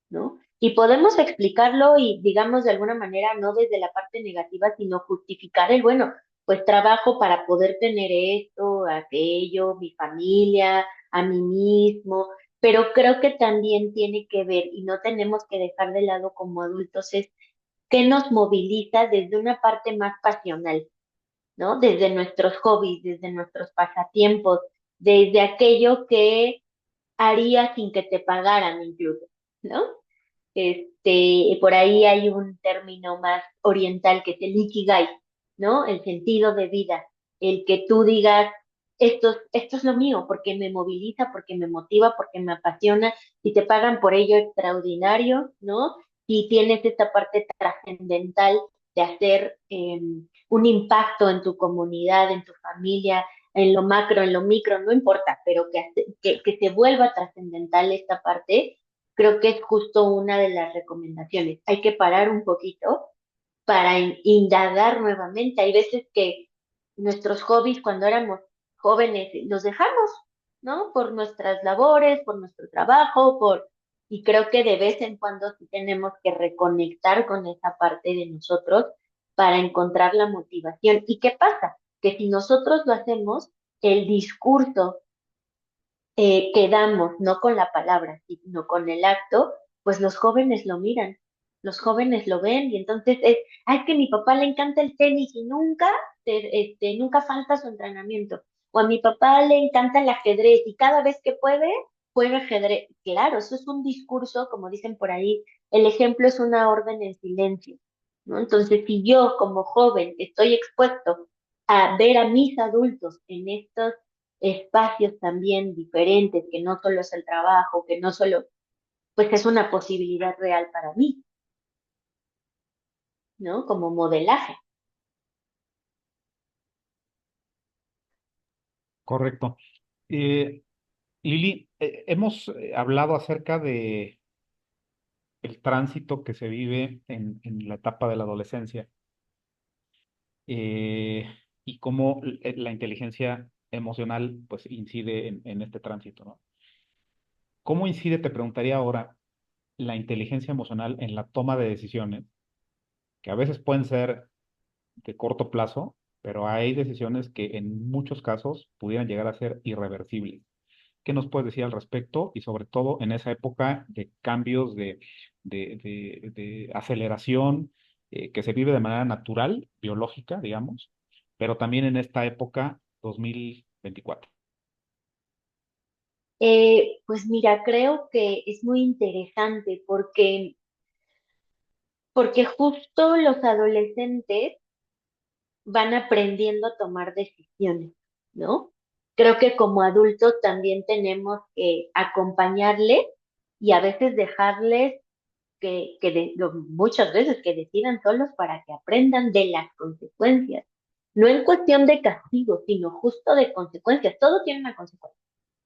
¿No? Y podemos explicarlo y, digamos, de alguna manera, no desde la parte negativa, sino justificar el, bueno, pues trabajo para poder tener esto, aquello, mi familia, a mí mismo, pero creo que también tiene que ver, y no tenemos que dejar de lado como adultos, es qué nos moviliza desde una parte más pasional, ¿no? Desde nuestros hobbies, desde nuestros pasatiempos, desde aquello que harías sin que te pagaran incluso, ¿no? Por ahí hay un término más oriental que es el ikigai, ¿no? El sentido de vida, el que tú digas, esto es lo mío, porque me moviliza, porque me motiva, porque me apasiona, y te pagan por ello extraordinario, ¿no? Y tienes esta parte trascendental de hacer un impacto en tu comunidad, en tu familia, en lo macro, en lo micro, no importa, pero que se vuelva trascendental esta parte, creo que es justo una de las recomendaciones. Hay que parar un poquito para indagar nuevamente. Hay veces que nuestros hobbies cuando éramos jóvenes los dejamos, ¿no? Por nuestras labores, por nuestro trabajo, y creo que de vez en cuando sí tenemos que reconectar con esa parte de nosotros para encontrar la motivación. ¿Y qué pasa? Que si nosotros lo hacemos, el discurso que damos, no con la palabra, sino con el acto, pues los jóvenes lo miran, los jóvenes lo ven y entonces es, ay, que a mi papá le encanta el tenis y nunca, nunca falta su entrenamiento. O a mi papá le encanta el ajedrez y cada vez que puede, juega ajedrez. Claro, eso es un discurso, como dicen por ahí, el ejemplo es una orden en silencio, ¿no? Entonces, si yo como joven estoy expuesto a ver a mis adultos en estos espacios también diferentes, que no solo es el trabajo, que no solo, pues es una posibilidad real para mí, ¿no? Como modelaje. Correcto. Eh, Lili, hemos hablado acerca de el tránsito que se vive en la etapa de la adolescencia eh, y cómo la inteligencia emocional pues incide en este tránsito, ¿no? ¿Cómo incide, te preguntaría ahora, la inteligencia emocional en la toma de decisiones, que a veces pueden ser de corto plazo, pero hay decisiones que en muchos casos pudieran llegar a ser irreversibles? ¿Qué nos puedes decir al respecto? Y sobre todo en esa época de cambios de aceleración que se vive de manera natural, biológica, digamos, pero también en esta época 2024. Pues mira, creo que es muy interesante porque justo los adolescentes van aprendiendo a tomar decisiones, ¿no? Creo que como adultos también tenemos que acompañarles y a veces dejarles muchas veces que decidan solos para que aprendan de las consecuencias. No en cuestión de castigo, sino justo de consecuencias. Todo tiene una consecuencia,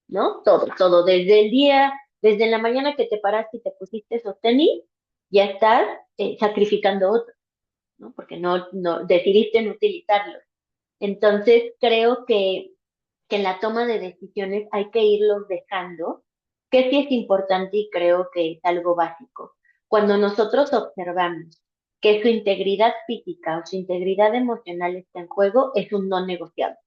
¿no? Todo. Desde la mañana que te paraste y te pusiste esos tenis, ya estás sacrificando otro, ¿no? Porque no decidiste no utilizarlos. Entonces, creo que en la toma de decisiones hay que irlos dejando, que sí es importante y creo que es algo básico. Cuando nosotros observamos que su integridad física o su integridad emocional está en juego, es un no negociable,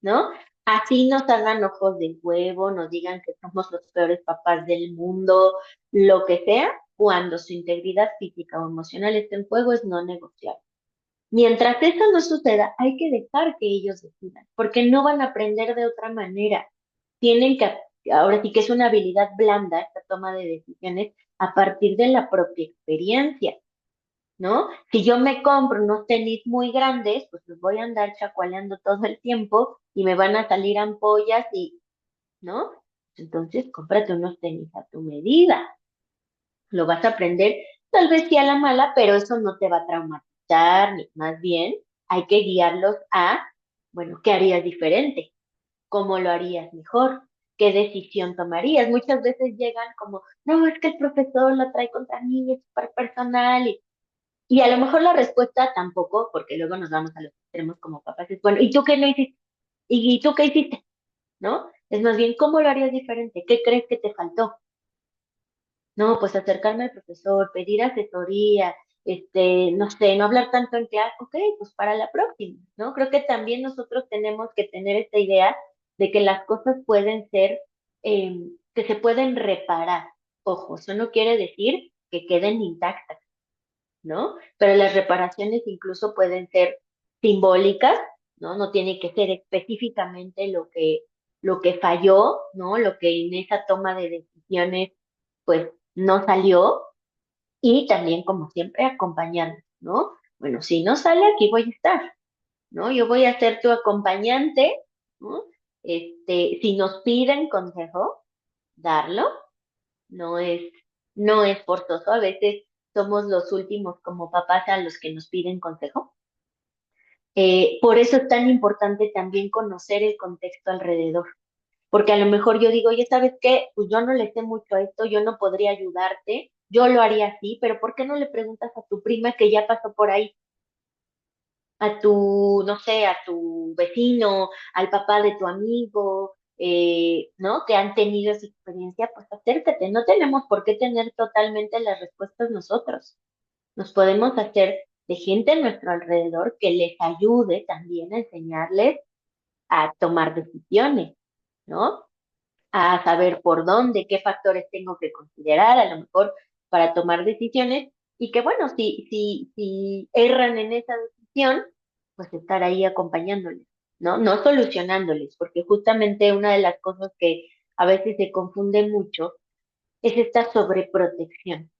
¿no? Así nos hagan ojos de huevo, nos digan que somos los peores papás del mundo, lo que sea, cuando su integridad física o emocional está en juego, es no negociable. Mientras eso no suceda, hay que dejar que ellos decidan, porque no van a aprender de otra manera. Tienen que, ahora sí que es una habilidad blanda esta toma de decisiones a partir de la propia experiencia, ¿no? Si yo me compro unos tenis muy grandes, pues los voy a andar chacualeando todo el tiempo y me van a salir ampollas y, ¿no? Entonces, cómprate unos tenis a tu medida. Lo vas a aprender, tal vez sí a la mala, pero eso no te va a traumatizar, ni más bien hay que guiarlos a, bueno, ¿qué harías diferente? ¿Cómo lo harías mejor? ¿Qué decisión tomarías? Muchas veces llegan como, no, es que el profesor lo trae contra mí, es súper personal, y a lo mejor la respuesta tampoco, porque luego nos vamos a los extremos como papás, es, bueno, ¿y tú qué no hiciste? ¿Y tú qué hiciste? ¿No? Es más bien, ¿cómo lo harías diferente? ¿Qué crees que te faltó? No, pues acercarme al profesor, pedir asesoría, no sé, no hablar tanto en clase, ok, pues para la próxima, ¿no? Creo que también nosotros tenemos que tener esta idea de que las cosas pueden ser, que se pueden reparar. Ojo, eso no quiere decir que queden intactas, ¿no? Pero las reparaciones incluso pueden ser simbólicas, ¿no? No tiene que ser específicamente lo que falló, ¿no? Lo que en esa toma de decisiones, pues, no salió, y también, como siempre, acompañarnos, ¿no? Bueno, si no sale, aquí voy a estar, ¿no? Yo voy a ser tu acompañante, ¿no? Si nos piden consejo, darlo, no es, no es forzoso. A veces somos los últimos como papás a los que nos piden consejo. Por eso es tan importante también conocer el contexto alrededor. Porque a lo mejor yo digo, ya sabes qué, pues yo no le sé mucho a esto, yo no podría ayudarte, yo lo haría así, pero ¿por qué no le preguntas a tu prima que ya pasó por ahí? A tu, no sé, a tu vecino, al papá de tu amigo, ¿no? Que han tenido esa experiencia, pues acércate. No tenemos por qué tener totalmente las respuestas nosotros. Nos podemos hacer de gente a nuestro alrededor que les ayude también a enseñarles a tomar decisiones, ¿no? A saber por dónde, qué factores tengo que considerar, a lo mejor para tomar decisiones, y que bueno, si erran en esa decisión, pues estar ahí acompañándoles, ¿no? No solucionándoles, porque justamente una de las cosas que a veces se confunde mucho es esta sobreprotección,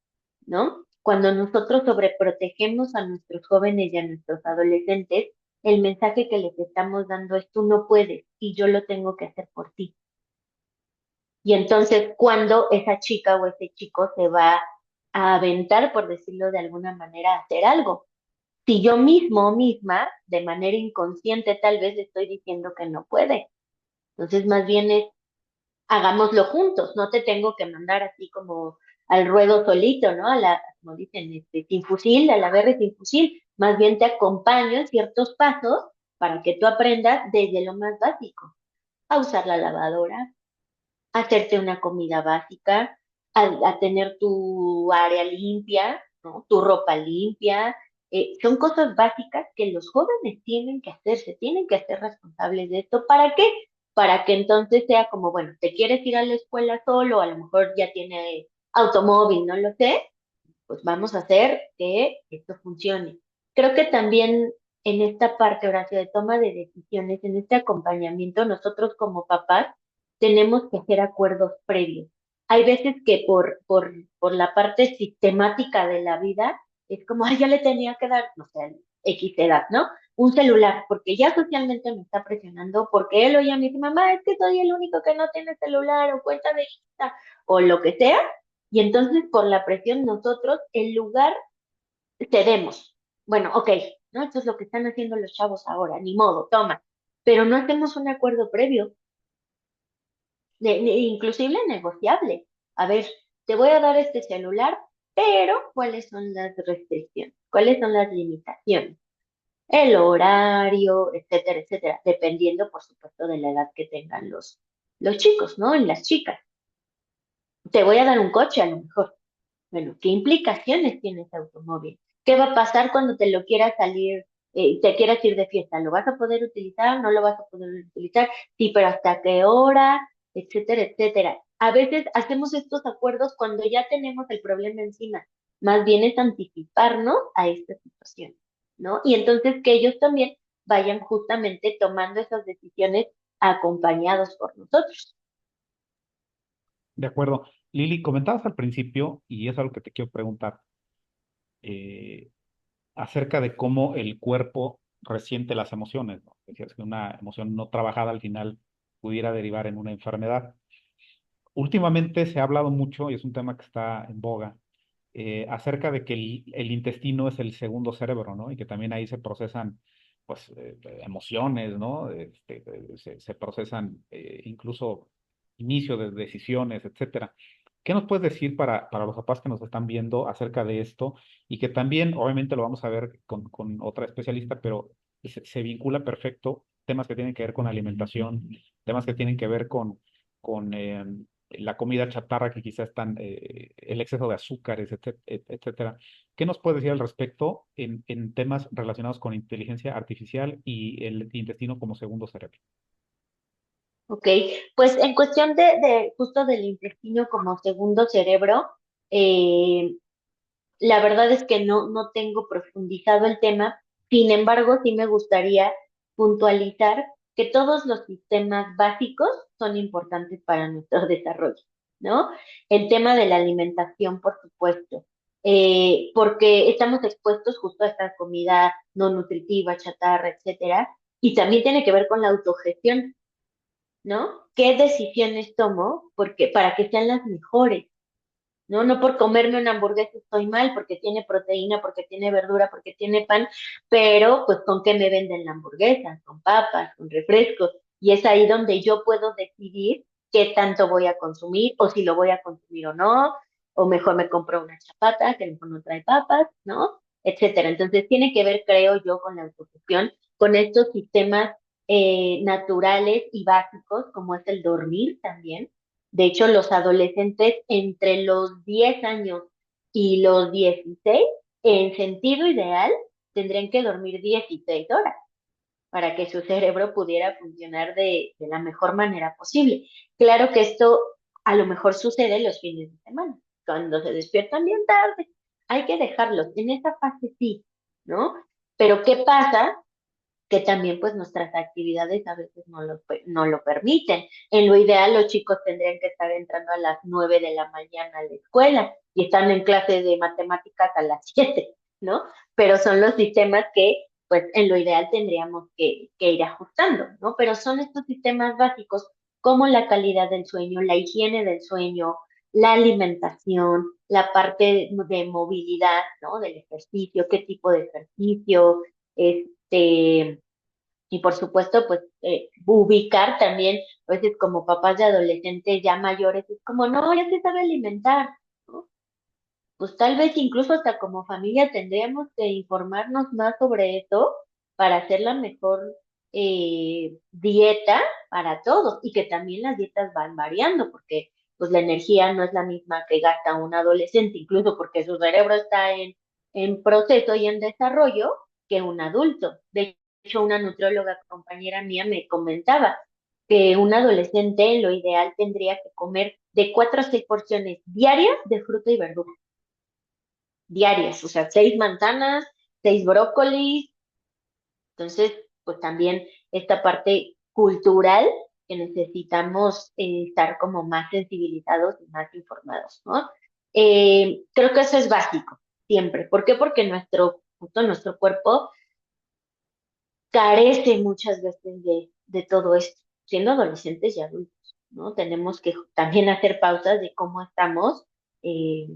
¿no? Cuando nosotros sobreprotegemos a nuestros jóvenes y a nuestros adolescentes, el mensaje que les estamos dando es tú no puedes y yo lo tengo que hacer por ti. Y entonces, cuando esa chica o ese chico se va a aventar, por decirlo de alguna manera, a hacer algo. Si yo mismo o misma, de manera inconsciente, tal vez le estoy diciendo que no puede. Entonces, más bien es, hagámoslo juntos, no te tengo que mandar así como al ruedo solito, ¿no? Como dicen, sin fusil, a la guerra sin fusil. Más bien te acompaño en ciertos pasos para que tú aprendas desde lo más básico, a usar la lavadora, hacerte una comida básica, a tener tu área limpia, ¿no? Tu ropa limpia. Son cosas básicas que los jóvenes tienen que hacer, se tienen que hacer responsables de esto. ¿Para qué? Para que entonces sea como, bueno, te quieres ir a la escuela solo, a lo mejor ya tiene automóvil, no lo sé, pues vamos a hacer que esto funcione. Creo que también en esta parte, Horacio, de toma de decisiones, en este acompañamiento, nosotros como papás tenemos que hacer acuerdos previos. Hay veces que por la parte sistemática de la vida, es como, ay, ya le tenía que dar, no sé, X edad, ¿no? Un celular, porque ya socialmente me está presionando, porque él o ella me dice, mamá, es que soy el único que no tiene celular o cuenta de Insta, o lo que sea, y entonces por la presión nosotros, en lugar, cedemos. Bueno, ok, ¿no? Esto es lo que están haciendo los chavos ahora, ni modo, toma. Pero no hacemos un acuerdo previo, inclusive negociable. A ver, te voy a dar este celular, pero ¿cuáles son las restricciones? ¿Cuáles son las limitaciones? El horario, etcétera, etcétera, dependiendo, por supuesto, de la edad que tengan los chicos, ¿no? Y las chicas. Te voy a dar un coche a lo mejor. Bueno, ¿qué implicaciones tiene ese automóvil? ¿Qué va a pasar cuando te lo quieras salir, te quieras ir de fiesta? ¿Lo vas a poder utilizar? ¿No lo vas a poder utilizar? Sí, pero ¿hasta qué hora? Etcétera, etcétera. A veces hacemos estos acuerdos cuando ya tenemos el problema encima. Más bien es anticiparnos a esta situación, ¿no? Y entonces que ellos también vayan justamente tomando esas decisiones acompañados por nosotros. De acuerdo. Lili, comentabas al principio, y es algo que te quiero preguntar, eh, acerca de cómo el cuerpo resiente las emociones, ¿no? Decías que una emoción no trabajada al final pudiera derivar en una enfermedad. Últimamente se ha hablado mucho, y es un tema que está en boga, acerca de que el intestino es el segundo cerebro, ¿no? Y que también ahí se procesan, pues, emociones, ¿no? Se procesan incluso inicio de decisiones, etcétera. ¿Qué nos puedes decir para los papás que nos están viendo acerca de esto? Y que también, obviamente, lo vamos a ver con otra especialista, pero se vincula perfecto temas que tienen que ver con alimentación, temas que tienen que ver con la comida chatarra que quizás están, el exceso de azúcares, etcétera. ¿Qué nos puedes decir al respecto en temas relacionados con inteligencia artificial y el intestino como segundo cerebro? Ok, pues en cuestión de justo del intestino como segundo cerebro, eh, la verdad es que no tengo profundizado el tema. Sin embargo, sí me gustaría puntualizar que todos los sistemas básicos son importantes para nuestro desarrollo, ¿no? El tema de la alimentación, por supuesto. porque estamos expuestos justo a esta comida no nutritiva, chatarra, etcétera, y también tiene que ver con la autogestión, ¿no? ¿Qué decisiones tomo porque para que sean las mejores? ¿No? No por comerme una hamburguesa estoy mal, porque tiene proteína, porque tiene verdura, porque tiene pan, pero pues con qué me venden la hamburguesa, con papas, con refrescos, y es ahí donde yo puedo decidir qué tanto voy a consumir, o si lo voy a consumir o no, o mejor me compro una chapata que a lo mejor no trae papas, ¿no? Etcétera. Entonces tiene que ver, creo yo, con la autogestión, con estos sistemas naturales y básicos, como es el dormir también. De hecho, los adolescentes entre los 10 años y los 16, en sentido ideal, tendrían que dormir 16 horas para que su cerebro pudiera funcionar de la mejor manera posible. Claro que esto a lo mejor sucede los fines de semana, cuando se despiertan bien tarde. Hay que dejarlos. En esa fase sí, ¿no? Pero ¿qué pasa? Que también pues nuestras actividades a veces no lo permiten. En lo ideal los chicos tendrían que estar entrando a las 9 de la mañana a la escuela y están en clase de matemáticas a las 7, ¿no? Pero son los sistemas que pues en lo ideal tendríamos que ir ajustando, ¿no? Pero son estos sistemas básicos como la calidad del sueño, la higiene del sueño, la alimentación, la parte de movilidad, ¿no? Del ejercicio, qué tipo de ejercicio, y por supuesto, pues ubicar también, a veces como papás de adolescentes ya mayores, es como, no, ya se sabe alimentar, ¿no? Pues tal vez incluso hasta como familia tendríamos que informarnos más sobre eso para hacer la mejor dieta para todos y que también las dietas van variando, porque pues la energía no es la misma que gasta un adolescente, incluso porque su cerebro está en proceso y en desarrollo que un adulto. De hecho, una nutrióloga compañera mía me comentaba que un adolescente lo ideal tendría que comer de 4 a 6 porciones diarias de fruta y verdura diarias, o sea, 6 manzanas, 6 brócolis. Entonces, pues también esta parte cultural que necesitamos estar como más sensibilizados y más informados, ¿no? Creo que eso es básico, siempre. ¿Por qué? Porque justo nuestro cuerpo carece muchas veces de todo esto, siendo adolescentes y adultos, ¿no? Tenemos que también hacer pausas de cómo estamos eh,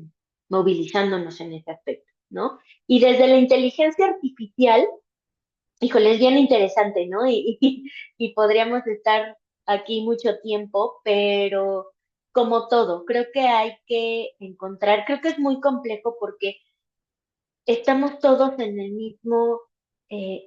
movilizándonos en ese aspecto, ¿no? Y desde la inteligencia artificial, híjole, es bien interesante, ¿no? Y podríamos estar aquí mucho tiempo, pero como todo, creo que hay que encontrar, creo que es muy complejo porque estamos todos en el mismo,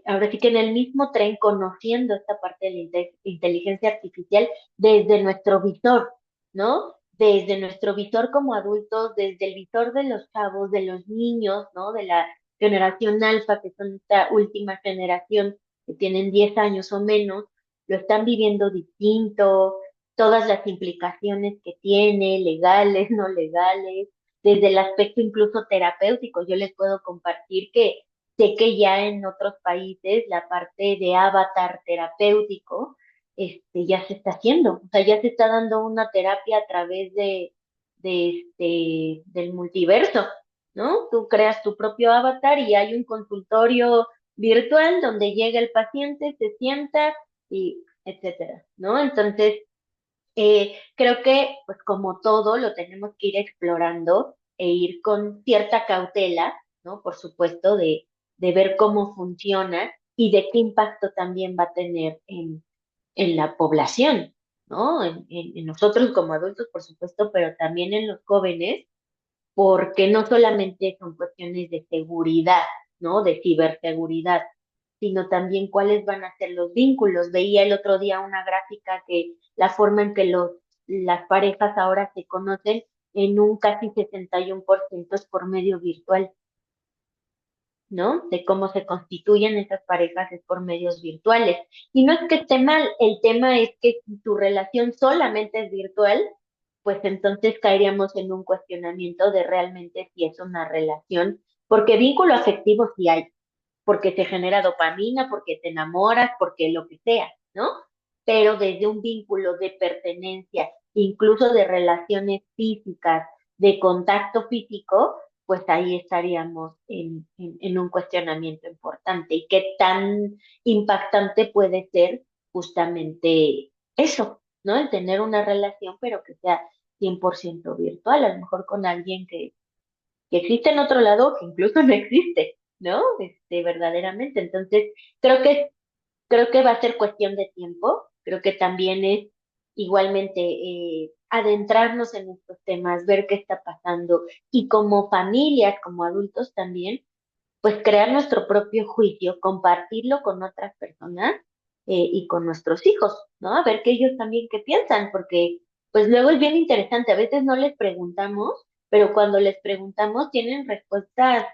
ahora sí que en el mismo tren, conociendo esta parte de la inteligencia artificial desde nuestro visor, ¿no? Desde nuestro visor como adultos, desde el visor de los chavos, de los niños, ¿no? De la generación alfa, que son esta última generación que tienen 10 años o menos, lo están viviendo distinto, todas las implicaciones que tiene, legales, no legales, desde el aspecto incluso terapéutico. Yo les puedo compartir que sé que ya en otros países la parte de avatar terapéutico ya se está haciendo, o sea, ya se está dando una terapia a través del multiverso, ¿no? Tú creas tu propio avatar y hay un consultorio virtual donde llega el paciente, se sienta y etcétera, ¿no? Entonces, creo que, pues como todo, lo tenemos que ir explorando e ir con cierta cautela, ¿no? Por supuesto, de ver cómo funciona y de qué impacto también va a tener en la población, ¿no? En nosotros como adultos, por supuesto, pero también en los jóvenes, porque no solamente son cuestiones de seguridad, ¿no? De ciberseguridad, sino también cuáles van a ser los vínculos. Veía el otro día una gráfica que la forma en que las parejas ahora se conocen en un casi 61% es por medio virtual, ¿no? De cómo se constituyen esas parejas es por medios virtuales. Y no es que esté mal, el tema es que si tu relación solamente es virtual, pues entonces caeríamos en un cuestionamiento de realmente si es una relación, porque vínculo afectivo sí hay, porque se genera dopamina, porque te enamoras, porque lo que sea, ¿no? Pero desde un vínculo de pertenencia, incluso de relaciones físicas, de contacto físico, pues ahí estaríamos en un cuestionamiento importante. ¿Y qué tan impactante puede ser justamente eso, ¿no? El tener una relación, pero que sea 100% virtual, a lo mejor con alguien que existe en otro lado, que incluso no existe, ¿no? Verdaderamente. Entonces, creo que creo que va a ser cuestión de tiempo. Creo que también es igualmente adentrarnos en estos temas, ver qué está pasando y como familias, como adultos también, pues crear nuestro propio juicio, compartirlo con otras personas y con nuestros hijos, ¿no? A ver que ellos también qué piensan, porque pues luego es bien interesante. A veces no les preguntamos, pero cuando les preguntamos tienen respuestas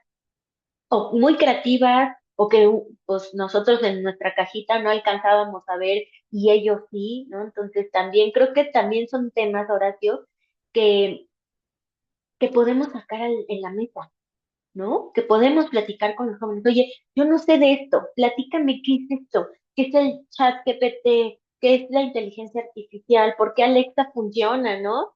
o muy creativas o que pues nosotros en nuestra cajita no alcanzábamos a ver y ellos sí, ¿no? Entonces también creo que también son temas, Horacio, que, que podemos sacar en la mesa, ¿no? Que podemos platicar con los jóvenes. Oye, yo no sé de esto, platícame qué es esto, qué es el chat GPT, qué es la inteligencia artificial, por qué Alexa funciona, ¿no?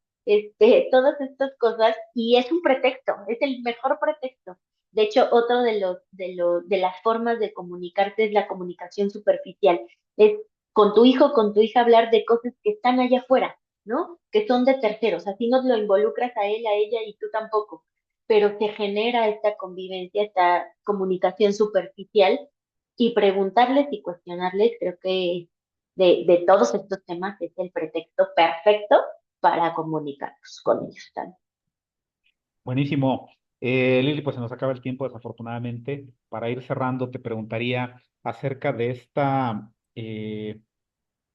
Todas estas cosas, y es un pretexto, es el mejor pretexto. De hecho, otro de las formas de comunicarte es la comunicación superficial. Es con tu hijo, con tu hija hablar de cosas que están allá afuera, ¿no? Que son de terceros. Así no lo involucras a él, a ella y tú tampoco, pero se genera esta convivencia, esta comunicación superficial y preguntarles y cuestionarles, creo que de todos estos temas es el pretexto perfecto para comunicarnos con ellos también. Buenísimo. Lili, pues se nos acaba el tiempo, desafortunadamente. Para ir cerrando, te preguntaría acerca de esta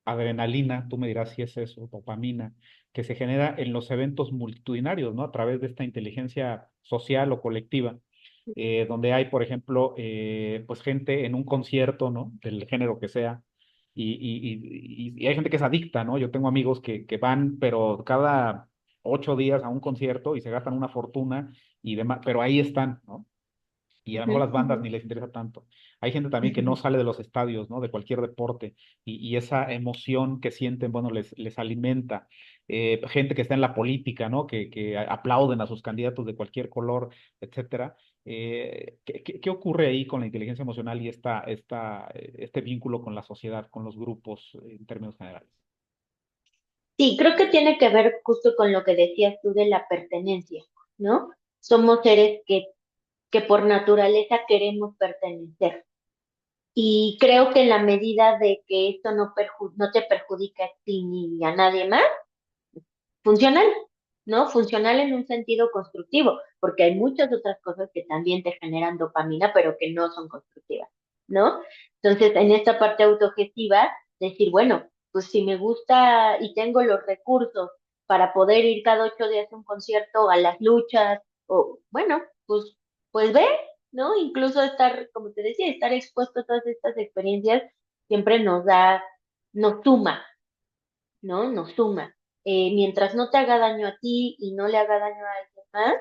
adrenalina, tú me dirás si es eso, dopamina, que se genera en los eventos multitudinarios, ¿no? A través de esta inteligencia social o colectiva, donde hay, por ejemplo, pues gente en un concierto, ¿no? Del género que sea, y hay gente que es adicta, ¿no? Yo tengo amigos que van, pero cada 8 días a un concierto y se gastan una fortuna y demás, pero ahí están, ¿no? Y a lo Ujú, mejor las bandas ujú, ni les interesa tanto. Hay gente también que no ujú, sale de los estadios, ¿no? De cualquier deporte, y esa emoción que sienten, bueno, les alimenta. Gente que está en la política, ¿no? Que aplauden a sus candidatos de cualquier color, etcétera. ¿Qué ocurre ahí con la inteligencia emocional y este vínculo con la sociedad, con los grupos, en términos generales? sí, creo que tiene que ver justo con lo que decías tú de la pertenencia, ¿no? Somos seres que por naturaleza queremos pertenecer. Y creo que en la medida de que esto no te perjudica a ti ni a nadie más, funcional, ¿no? Funcional en un sentido constructivo, porque hay muchas otras cosas que también te generan dopamina, pero que no son constructivas, ¿no? Entonces, en esta parte autogestiva, decir, bueno, pues si me gusta y tengo los recursos para poder ir cada 8 días a un concierto, a las luchas, o bueno, pues ve, ¿no? Incluso estar, como te decía, estar expuesto a todas estas experiencias siempre nos suma, ¿no? Nos suma. Mientras no te haga daño a ti y no le haga daño a alguien más,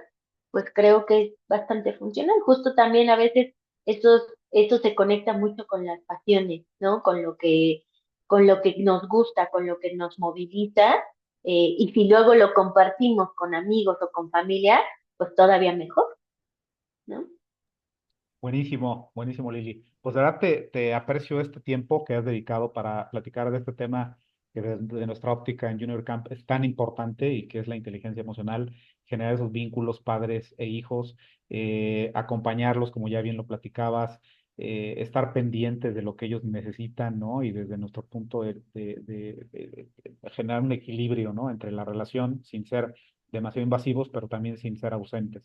pues creo que es bastante funcional. Justo también a veces esto se conecta mucho con las pasiones, ¿no? Con lo que nos gusta, con lo que nos moviliza, y si luego lo compartimos con amigos o con familia, pues todavía mejor, ¿no? Buenísimo, buenísimo, Lili. Pues de verdad te aprecio este tiempo que has dedicado para platicar de este tema que desde nuestra óptica en Junior Camp es tan importante y que es la inteligencia emocional, generar esos vínculos padres e hijos, acompañarlos, como ya bien lo platicabas, estar pendientes de lo que ellos necesitan, ¿no? Y desde nuestro punto de generar un equilibrio, ¿no? Entre la relación sin ser demasiado invasivos, pero también sin ser ausentes.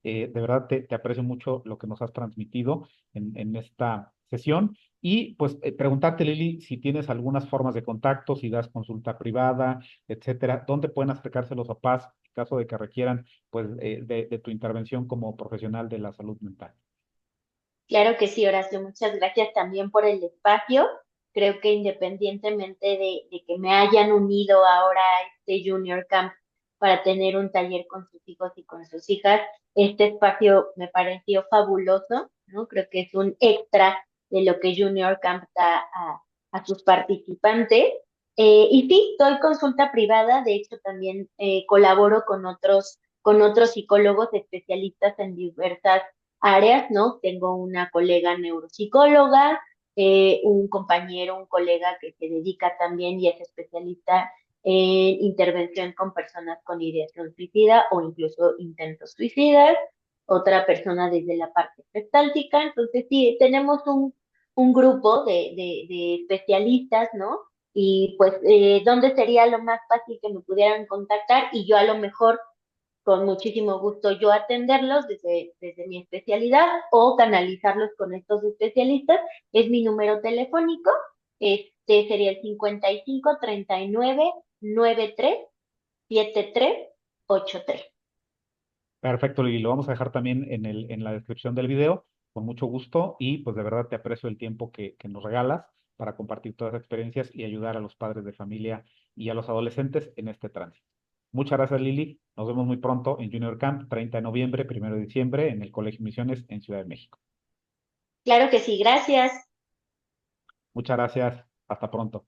De verdad te aprecio mucho lo que nos has transmitido en esta sesión. Y pues preguntarte, Lili, si tienes algunas formas de contacto, si das consulta privada, etcétera, ¿dónde pueden acercarse los papás en caso de que requieran pues de tu intervención como profesional de la salud mental? Claro que sí, Horacio. Muchas gracias también por el espacio. Creo que independientemente de que me hayan unido ahora a este Junior Camp para tener un taller con sus hijos y con sus hijas, este espacio me pareció fabuloso, ¿no? Creo que es un extra de lo que Junior Camp da a sus participantes. Y sí, doy consulta privada. De hecho, también colaboro con otros con otros psicólogos especialistas en diversas áreas, ¿no? Tengo una colega neuropsicóloga, un compañero, un colega que se dedica también y es especialista en intervención con personas con ideación suicida o incluso intentos suicidas, otra persona desde la parte gestáltica. Entonces, sí, tenemos un grupo de especialistas, ¿no? Y pues, ¿dónde sería lo más fácil que me pudieran contactar? Y yo a lo mejor, con muchísimo gusto, yo atenderlos desde mi especialidad o canalizarlos con estos especialistas. Es mi número telefónico, sería el 55 39 93 73 83. Perfecto, Lili. Lo vamos a dejar también en la descripción del video, con mucho gusto, y pues de verdad te aprecio el tiempo que nos regalas para compartir todas las experiencias y ayudar a los padres de familia y a los adolescentes en este tránsito. Muchas gracias, Lili. Nos vemos muy pronto en Junior Camp, 30 de noviembre, 1 de diciembre, en el Colegio Misiones en Ciudad de México. Claro que sí, gracias. Muchas gracias. Hasta pronto.